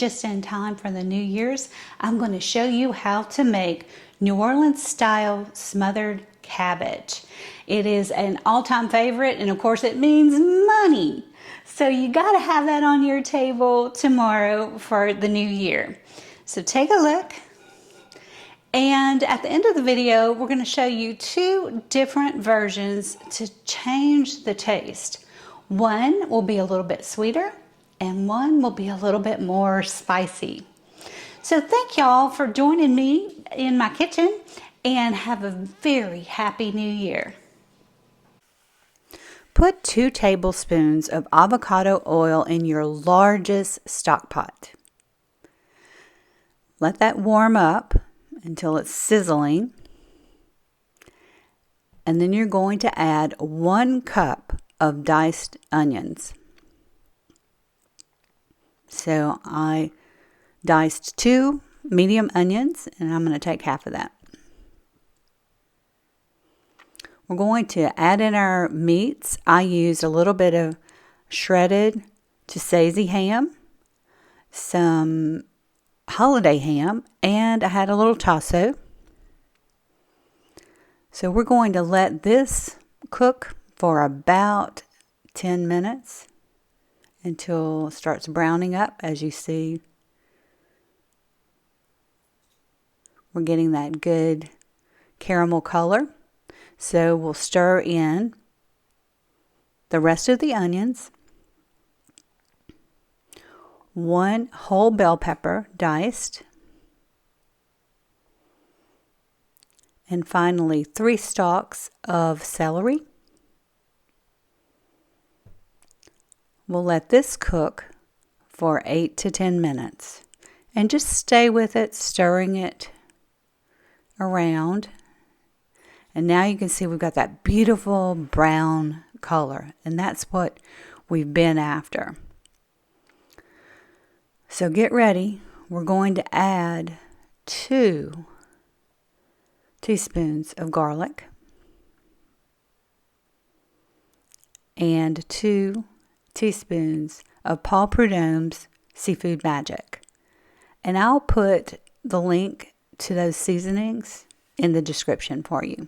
just in time for the New Year's. I'm going to show you how to make New Orleans style smothered cabbage. It is an all-time favorite, and of course it means money. So you got to have that on your table tomorrow for the new year. So take a look. And at the end of the video, we're going to show you two different versions to change the taste. One will be a little bit sweeter and one will be a little bit more spicy. So thank y'all for joining me in my kitchen and have a very happy new year. Put 2 tablespoons of avocado oil in your largest stock pot. Let that warm up until it's sizzling. And then you're going to add 1 cup of diced onions. So I diced 2 medium onions, and I'm going to take half of that. We're going to add in our meats. I used a little bit of shredded Tasso ham, some holiday ham, and I had a little Tasso. So we're going to let this cook for about 10 minutes until it starts browning up. As you see, we're getting that good caramel color. So we'll stir in the rest of the onions, 1 whole bell pepper diced, and finally 3 stalks of celery. We'll let this cook for 8 to 10 minutes and just stay with it, stirring it around. And now you can see we've got that beautiful brown color, and that's what we've been after. So get ready. We're going to add 2 teaspoons of garlic and 2 teaspoons of Paul Prudhomme's Seafood Magic. And I'll put the link to those seasonings in the description for you.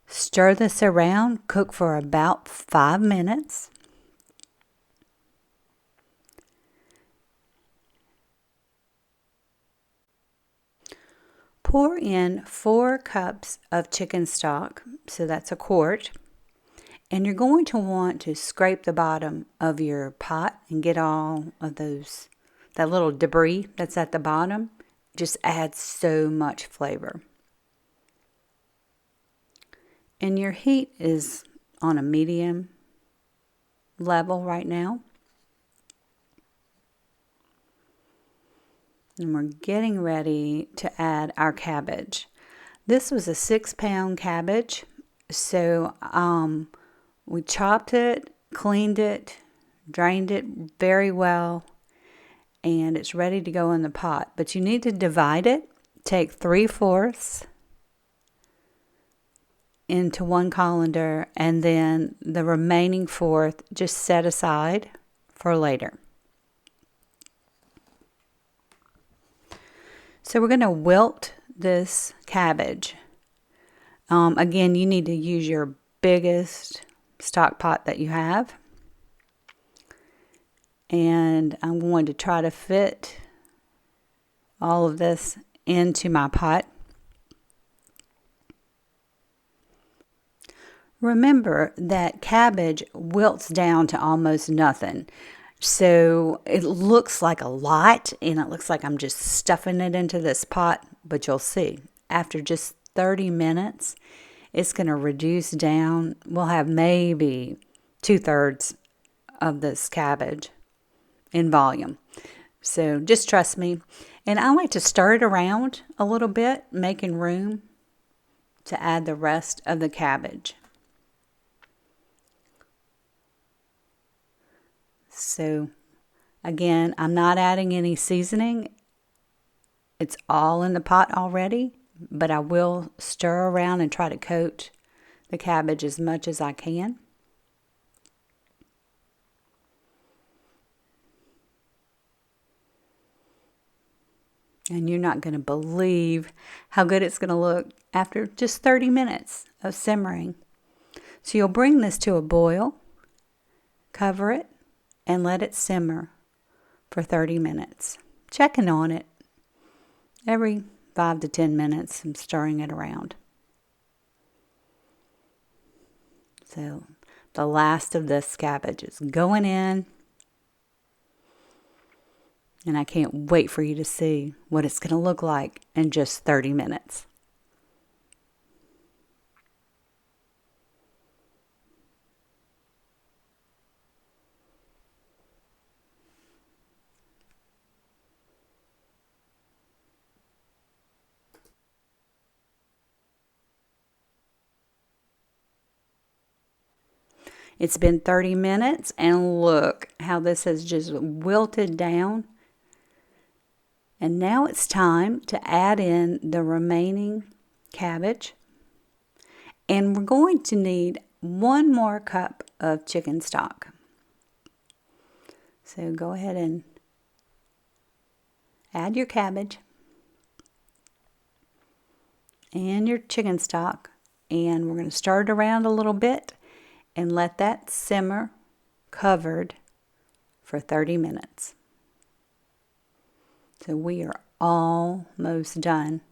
Stir this around, cook for about 5 minutes. Pour in 4 cups of chicken stock, so that's a quart. And you're going to want to scrape the bottom of your pot and get all of that little debris that's at the bottom. Just adds so much flavor. And your heat is on a medium level right now. And we're getting ready to add our cabbage. This was a 6-pound cabbage. So we chopped it, cleaned it, drained it very well, and it's ready to go in the pot. But you need to divide it. Take 3/4 into 1 colander, and then the remaining 1/4 just set aside for later. So we're going to wilt this cabbage. Again, you need to use your biggest stock pot that you have. And I'm going to try to fit all of this into my pot. Remember that cabbage wilts down to almost nothing. So it looks like a lot, and it looks like I'm just stuffing it into this pot, but you'll see after just 30 minutes, it's going to reduce down. We'll have maybe 2/3 of this cabbage in volume. So just trust me. And I like to stir it around a little bit, making room to add the rest of the cabbage. So again, I'm not adding any seasoning. It's all in the pot already, but I will stir around and try to coat the cabbage as much as I can. And you're not going to believe how good it's going to look after just 30 minutes of simmering. So you'll bring this to a boil, cover it, and let it simmer for 30 minutes. Checking on it every 5 to 10 minutes and stirring it around. So the last of this cabbage is going in. And I can't wait for you to see what it's going to look like in just 30 minutes. It's been 30 minutes and look how this has just wilted down. And now it's time to add in the remaining cabbage. And we're going to need 1 more cup of chicken stock. So go ahead and add your cabbage and your chicken stock. And we're going to stir it around a little bit and let that simmer covered for 30 minutes. So we are almost done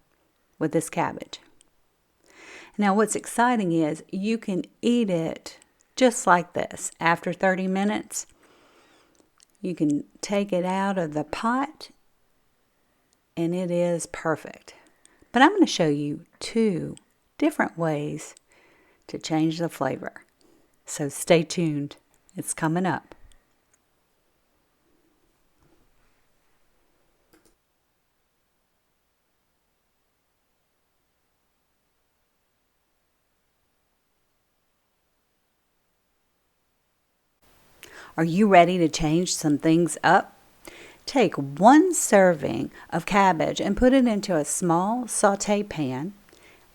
with this cabbage. Now what's exciting is you can eat it just like this. After 30 minutes, you can take it out of the pot and it is perfect. But I'm going to show you 2 different ways to change the flavor. So stay tuned. It's coming up. Are you ready to change some things up? Take 1 serving of cabbage and put it into a small sauté pan.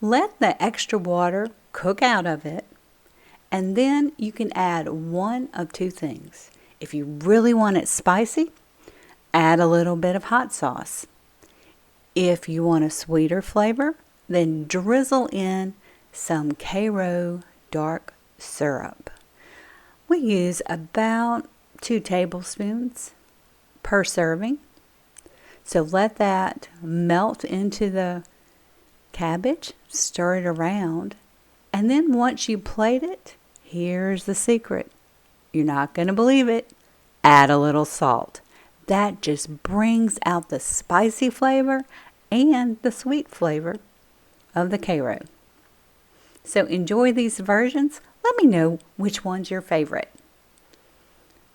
Let the extra water cook out of it. And then you can add 1 of 2 things. If you really want it spicy, add a little bit of hot sauce. If you want a sweeter flavor, then drizzle in some Karo dark syrup. We use about 2 tablespoons per serving. So let that melt into the cabbage, stir it around, and then once you plate it, here's the secret. You're not going to believe it. Add a little salt. That just brings out the spicy flavor and the sweet flavor of the Karo. So enjoy these versions. Let me know which one's your favorite.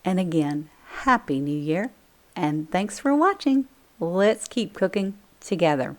And again, Happy New Year, and thanks for watching. Let's keep cooking together.